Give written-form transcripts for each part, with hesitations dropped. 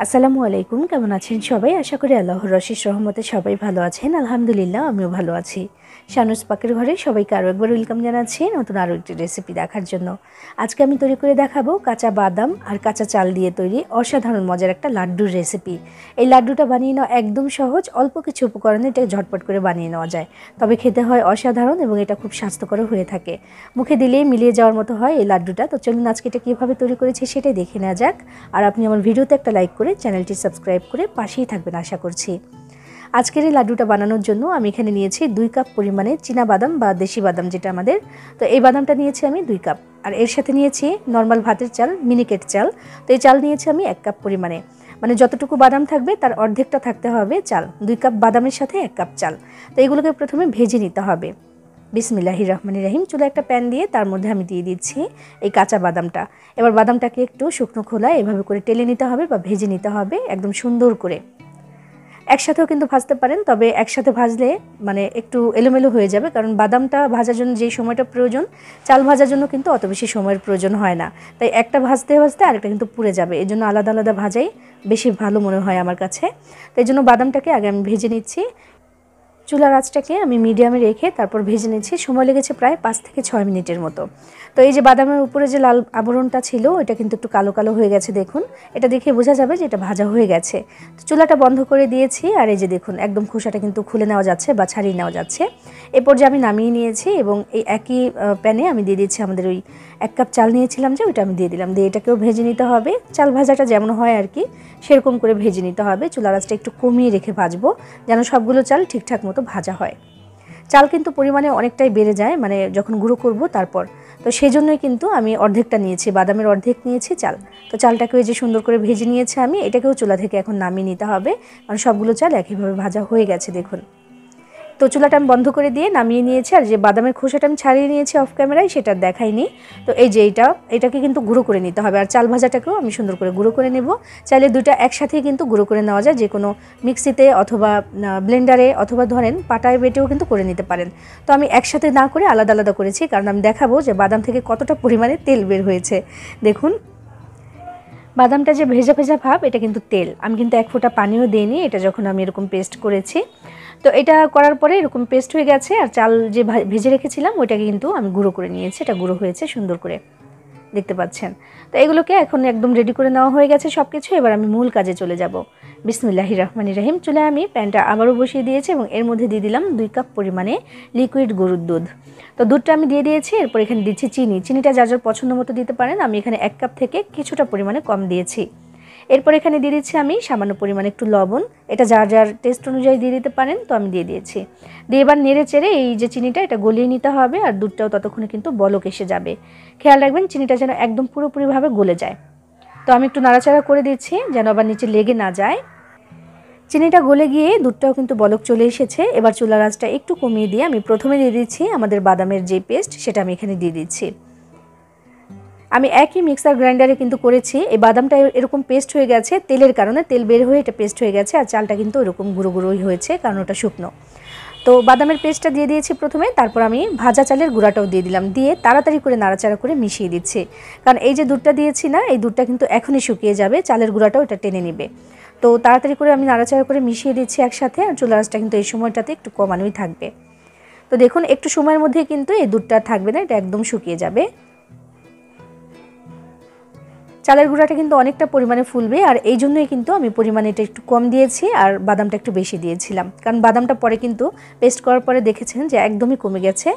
আসসালামু আলাইকুম, কেমন আছেন সবাই? আশা করি আল্লাহর অশেষ রহমতে সবাই ভালো আছেন। আলহামদুলিল্লাহ, আমিও ভালো আছি। শানুস পাকের ঘরে সবাইকে আরও একবার ওয়েলকাম জানাচ্ছি নতুন আরও একটি রেসিপি দেখার জন্য। আজকে আমি তৈরি করে দেখাবো কাঁচা বাদাম আর কাঁচা চাল দিয়ে তৈরি অসাধারণ মজার একটা লাড্ডুর রেসিপি। এই লাড্ডুটা বানিয়ে নেওয়া একদম সহজ, অল্প কিছু উপকরণে এটা ঝটপট করে বানিয়ে নেওয়া যায়। তবে খেতে হয় অসাধারণ এবং এটা খুব স্বাস্থ্যকর হয়ে থাকে। মুখে দিলেই মিলিয়ে যাওয়ার মতো হয় এই লাড্ডুটা। তো চলুন আজকে এটা কীভাবে তৈরি করেছি সেটাই দেখে নেওয়া যাক। আর আপনি আমার ভিডিওতে একটা লাইক করে চ্যানেলটি সাবস্ক্রাইব করে পাশেই থাকবেন আশা করছি। আজকের এই লাড্ডুটা বানানোর জন্য আমি এখানে নিয়েছি 2 কাপ পরিমাণে চীনা বাদাম বা দেশি বাদাম যেটা আমাদের। তো এই বাদামটা নিয়েছি আমি 2 কাপ। আর এর সাথে নিয়েছি নর্মাল ভাতের চাল, মিনিকেট চাল। তো এই চাল নিয়েছি আমি 1 কাপ পরিমাণে। মানে যতটুকু বাদাম থাকবে তার অর্ধেকটা থাকতে হবে চাল। 2 কাপ বাদামের সাথে 1 কাপ চাল। তো এগুলোকে প্রথমে ভেজে নিতে হবে। বিসমিল্লাহির রহমানির রহিম। চুলায় একটা প্যান দিয়ে তার মধ্যে আমি দিয়ে দিচ্ছি এই কাঁচা বাদামটা। এবার বাদামটাকে একটু শুকনো খোলায় এভাবে করে টেলে নিতে হবে বা ভেজে নিতে হবে একদম সুন্দর করে। একসাথেও কিন্তু ভাজতে পারেন, তবে একসাথে ভাজলে মানে একটু এলোমেলো হয়ে যাবে, কারণ বাদামটা ভাজার জন্য যেই সময়টা প্রয়োজন চাল ভাজার জন্য কিন্তু অত বেশি সময়ের প্রয়োজন হয় না। তাই একটা ভাজতে ভাজতে আরেকটা কিন্তু পুড়ে যাবে, এই জন্য আলাদা আলাদা ভাজাই বেশি ভালো মনে হয় আমার কাছে। তাই জন্য বাদামটাকে আগে আমি ভেজে নিচ্ছি। চুলার আঁচটাকে আমি মিডিয়ামে রেখে তারপর ভেজে নিচ্ছি। সময় লেগেছে প্রায় 5 থেকে 6 মিনিটের মতো। তো এই যে বাদামের উপরে যে লাল আবরণটা ছিল এটা কিন্তু একটু কালো কালো হয়ে গেছে, দেখুন। এটা দেখে বোঝা যাবে যে এটা ভাজা হয়ে গেছে। তো চুলাটা বন্ধ করে দিয়েছি। আর এই যে দেখুন একদম খোসাটা কিন্তু খুলে নেওয়া যাচ্ছে বা ছাড়িয়ে নেওয়া যাচ্ছে। এরপর যে আমি নামিয়ে নিয়েছি এবং এই একই প্যানে আমি দিয়ে দিচ্ছি আমাদের ওই 1 কাপ চাল নিয়েছিলাম যে ওইটা আমি দিয়ে দিলাম। দিয়ে এটাকেও ভেজে নিতে হবে। চাল ভাজাটা যেমন হয় আর কি সেরকম করে ভেজে নিতে হবে। চুলার আঁচটা একটু কমিয়ে রেখে ভাজবো যেন সবগুলো চাল ঠিকঠাক মতো ভাজা হয়। চাল কিন্তু পরিমাণে অনেকটাই বেড়ে যায় মানে যখন গুঁড়ো করব তারপর। তো সেই জন্যই কিন্তু আমি অর্ধেকটা নিয়েছি, বাদামের অর্ধেক নিয়েছি চাল। তো চালটাকেও যে সুন্দর করে ভেজে নিয়েছি আমি, এটাকেও চুলা থেকে এখন নামিয়ে নিতে হবে, কারণ সবগুলো চাল একইভাবে ভাজা হয়ে গেছে দেখুন। তো চুলাটা আমি বন্ধ করে দিয়ে নামিয়ে নিয়েছি। আর যে বাদামের খোসাটা আমি ছাড়িয়ে নিয়েছি অফ ক্যামেরায় সেটা দেখাইনি। তো এই যে এটাকে কিন্তু গুঁড়ো করে নিতে হবে। আর চাল ভাজাটাকেও আমি সুন্দর করে গুঁড়ো করে নেব। চাইলে দুইটা একসাথেই কিন্তু গুঁড়ো করে নেওয়া যায়, যে কোনো মিক্সিতে অথবা ব্লেন্ডারে অথবা ধরেন পাটায় বেটেও কিন্তু করে নিতে পারেন। তো আমি একসাথে না করে আলাদা আলাদা করেছি, কারণ আমি দেখাবো যে বাদাম থেকে কতটা পরিমাণে তেল বের হয়েছে। দেখুন বাদামটা যে ভেজা ভেজা ভাব এটা কিন্তু তেল। আমি কিন্তু 1 ফোঁটা পানিও দিইনি এটা যখন আমি এরকম পেস্ট করেছি। তো এটা করার পরে এরকম পেস্ট হয়ে গেছে। আর চাল যে ভেজে রেখেছিলাম ওইটাকে কিন্তু আমি গুঁড়ো করে নিয়েছি। এটা গুঁড়ো হয়েছে সুন্দর করে, দেখতে পাচ্ছেন। তো এগুলোকে এখন একদম রেডি করে নেওয়া হয়ে গেছে সব কিছু। এবার আমি মূল কাজে চলে যাব। বিসমিল্লাহির রহমানির রহিম। চুলায় আমি প্যানটা আবারও বসিয়ে দিয়েছি এবং এর মধ্যে দিয়ে দিলাম 2 কাপ পরিমাণে লিকুইড গরুর দুধ। তো দুধটা আমি দিয়ে দিয়েছি। এরপর এখানে দিচ্ছি চিনি। চিনিটা যার যার পছন্দ মতো দিতে পারেন। আমি এখানে 1 কাপ থেকে কিছুটা পরিমাণে কম দিয়েছি। এরপর এখানে দিয়ে দিচ্ছি আমি সামান্য পরিমাণে একটু লবণ। এটা যার যার টেস্ট অনুযায়ী দিয়ে দিতে পারেন। তো আমি দিয়ে দিয়েছি। দিয়ে এবার নেড়ে চেড়ে এই যে চিনিটা এটা গলিয়ে নিতে হবে। আর দুধটাও ততক্ষণে কিন্তু বলক এসে যাবে। খেয়াল রাখবেন চিনিটা যেন একদম পুরোপুরিভাবে গলে যায়। তো আমি একটু নাড়াচাড়া করে দিচ্ছি যেন আবার নিচে লেগে না যায়। চিনিটা গলে গিয়ে দুধটাও কিন্তু বলক চলে এসেছে। এবার চুলার আঁচটা একটু কমিয়ে দিয়ে আমি প্রথমে দিয়ে দিচ্ছি আমাদের বাদামের যে পেস্ট সেটা আমি এখানে দিয়ে দিচ্ছি। আমি একই মিক্সার গ্রাইন্ডারে কিন্তু করেছি। এই বাদামটা এরকম পেস্ট হয়ে গেছে তেলের কারণে, তেল বের হয়ে এটা পেস্ট হয়ে গেছে। আর চালটা কিন্তু এরকম গুঁড়ো গুঁড়োই হয়েছে কারণ ওটা শুকনো। তো বাদামের পেস্টটা দিয়ে দিয়েছি প্রথমে, তারপর আমি ভাজা চালের গুঁড়াটাও দিয়ে দিলাম। দিয়ে তাড়াতাড়ি করে নাড়াচাড়া করে মিশিয়ে দিচ্ছি, কারণ এই যে দুধটা দিয়েছি না এই দুধটা কিন্তু এখনই শুকিয়ে যাবে, চালের গুঁড়াটাও এটা টেনে নেবে। তো তাড়াতাড়ি করে আমি নাড়াচাড়া করে মিশিয়ে দিচ্ছি একসাথে। আর চুলার আঁচটা কিন্তু এই সময়টাতে একটু কমানোই থাকবে। তো দেখুন একটু সময়ের মধ্যে কিন্তু এই দুধটা থাকবে না, এটা একদম শুকিয়ে যাবে। চালের গুঁড়াটা কিন্তু অনেকটা পরিমাণে ফুলবে, আর এই জন্যই কিন্তু আমি পরিমাণে এটা একটু কম দিয়েছি আর বাদামটা একটু বেশি দিয়েছিলাম, কারণ বাদামটা পরে কিন্তু পেস্ট করার পরে দেখেছেন যে একদমই কমে গেছে।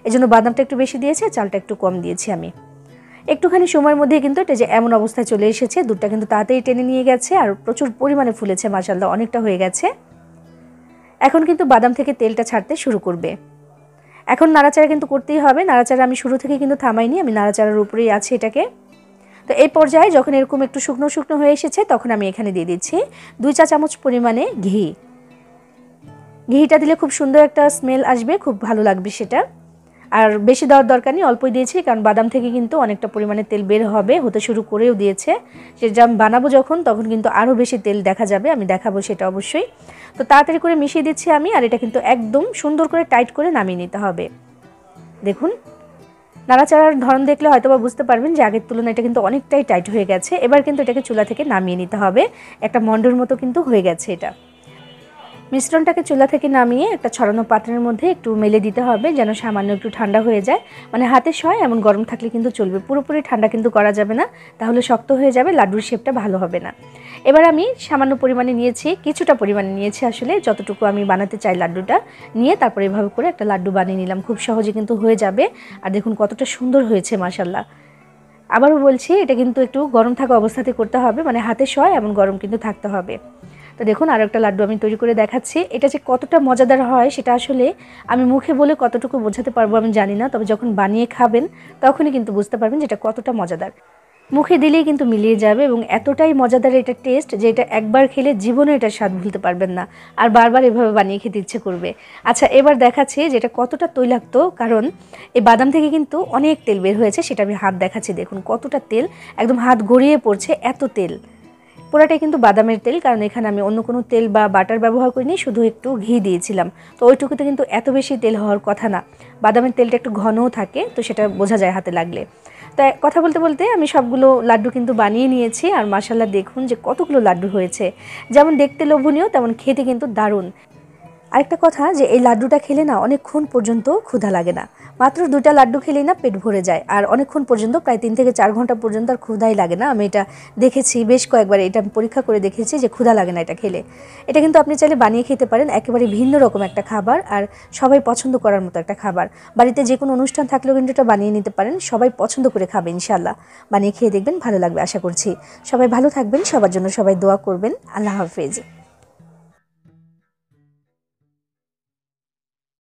এই জন্য বাদামটা একটু বেশি দিয়েছি, চালটা একটু কম দিয়েছি আমি। একটুখানি সময়ের মধ্যে কিন্তু এটা যে এমন অবস্থায় চলে এসেছে, দুধটা কিন্তু তাড়াতাড়ি টেনে নিয়ে গেছে আর প্রচুর পরিমাণে ফুলেছে, মাশাআল্লাহ অনেকটা হয়ে গেছে। এখন কিন্তু বাদাম থেকে তেলটা ছাড়তে শুরু করবে। এখন নাড়াচাড়া কিন্তু করতেই হবে। নাড়াচাড়া আমি শুরু থেকে কিন্তু থামাইনি, আমি নাড়াচাড়ার উপরেই আছি এটাকে। তো এই পর্যায়ে যখন এরকম একটু শুকনো শুকনো হয়ে এসেছে তখন আমি এখানে দিয়ে দিচ্ছি 2 চা চামচ পরিমাণে ঘি। ঘিটা দিলে খুব সুন্দর একটা স্মেল আসবে, খুব ভালো লাগবে সেটা। আর বেশি দেওয়ার দরকার নেই, অল্পই দিয়েছি, কারণ বাদাম থেকে কিন্তু অনেকটা পরিমাণে তেল বের হবে, হতে শুরু করেও দিয়েছে। সেটা বানাবো যখন তখন কিন্তু আরও বেশি তেল দেখা যাবে, আমি দেখাবো সেটা অবশ্যই। তো তাড়াতাড়ি করে মিশিয়ে দিচ্ছি আমি। আর এটা কিন্তু একদম সুন্দর করে টাইট করে নামিয়ে নিতে হবে। দেখুন নাড়াচাড়ার ধরন দেখলে হয়তো বা বুঝতে পারবেন যে আগের তুলনায় এটা কিন্তু অনেকটাই টাইট হয়ে গেছে। এবার কিন্তু এটাকে চুলা থেকে নামিয়ে নিতে হবে। একটা মন্ডর মতো কিন্তু হয়ে গেছে এটা। মিশ্রণটাকে চুলা থেকে নামিয়ে একটা ছড়ানো পাত্রের মধ্যে একটু মেলে দিতে হবে, যেন সামান্য একটু ঠান্ডা হয়ে যায়। মানে হাতে সয় এমন গরম থাকলে কিন্তু চলবে, পুরোপুরি ঠান্ডা কিন্তু করা যাবে না, তাহলে শক্ত হয়ে যাবে, লাড্ডুর শেপটা ভালো হবে না। এবার আমি সামান্য পরিমাণে নিয়েছি, কিছুটা পরিমাণে নিয়েছি আসলে, যতটুকু আমি বানাতে চাই লাড্ডুটা নিয়ে তারপরে এভাবে করে একটা লাড্ডু বানিয়ে নিলাম। খুব সহজে কিন্তু হয়ে যাবে। আর দেখুন কতটা সুন্দর হয়েছে মাশাআল্লাহ। আবারও বলছি, এটা কিন্তু একটু গরম থাকা অবস্থাতে করতে হবে, মানে হাতে সয় এমন গরম কিন্তু থাকতে হবে। তো দেখুন আরও একটা লাড্ডু আমি তৈরি করে দেখাচ্ছি। এটা যে কতটা মজাদার হয় সেটা আসলে আমি মুখে বলে কতটুকু বোঝাতে পারবো আমি জানি না, তবে যখন বানিয়ে খাবেন তখনই কিন্তু বুঝতে পারবেন যে এটা কতটা মজাদার। মুখে দিলেই কিন্তু মিলিয়ে যাবে এবং এতটাই মজাদার এটা টেস্ট যে এটা একবার খেলে জীবনে এটার স্বাদ ভুলতে পারবেন না, আর বারবার এভাবে বানিয়ে খেতে ইচ্ছে করবে। আচ্ছা, এবার দেখাচ্ছি যে এটা কতটা তৈলাক্ত, কারণ এই বাদাম থেকে কিন্তু অনেক তেল বের হয়েছে, সেটা আমি হাত দেখাচ্ছি। দেখুন কতটা তেল, একদম হাত গড়িয়ে পড়ছে, এত তেল। পুরাটাই কিন্তু বাদামের তেল, কারণ এখানে আমি অন্য কোনো তেল বা বাটার ব্যবহার করিনি, শুধু একটু ঘি দিয়েছিলাম। তো ওইটুকুতে কিন্তু এত বেশি তেল হওয়ার কথা না, বাদামের তেলটা একটু ঘনও থাকে, তো সেটা বোঝা যায় হাতে লাগলে। তো কথা বলতে বলতে আমি সবগুলো লাড্ডু কিন্তু বানিয়ে নিয়েছি, আর মাশাআল্লাহ দেখুন যে কতগুলো লাড্ডু হয়েছে। যেমন দেখতে লোভনীয় তেমন খেতে কিন্তু দারুণ। আরেকটা কথা, যে এই লাড্ডুটা খেলে না অনেকক্ষণ পর্যন্ত ক্ষুধা লাগে না, মাত্র 2টা লাড্ডু খেলেই না পেট ভরে যায়, আর অনেকক্ষণ পর্যন্ত প্রায় 3 থেকে 4 ঘন্টা পর্যন্ত আর ক্ষুধাই লাগে না। আমি এটা দেখেছি বেশ কয়েকবার, এটা আমি পরীক্ষা করে দেখেছি যে ক্ষুধা লাগে না এটা খেলে। এটা কিন্তু আপনি চাইলে বানিয়ে খেতে পারেন, একেবারে ভিন্ন রকম একটা খাবার, আর সবাই পছন্দ করার মতো একটা খাবার। বাড়িতে যে কোনো অনুষ্ঠান থাকলেও কিন্তু এটা বানিয়ে নিতে পারেন, সবাই পছন্দ করে খাবে ইনশাআল্লাহ। বানিয়ে খেয়ে দেখবেন, ভালো লাগবে আশা করছি। সবাই ভালো থাকবেন, সবার জন্য সবাই দোয়া করবেন। আল্লাহ হাফেজ।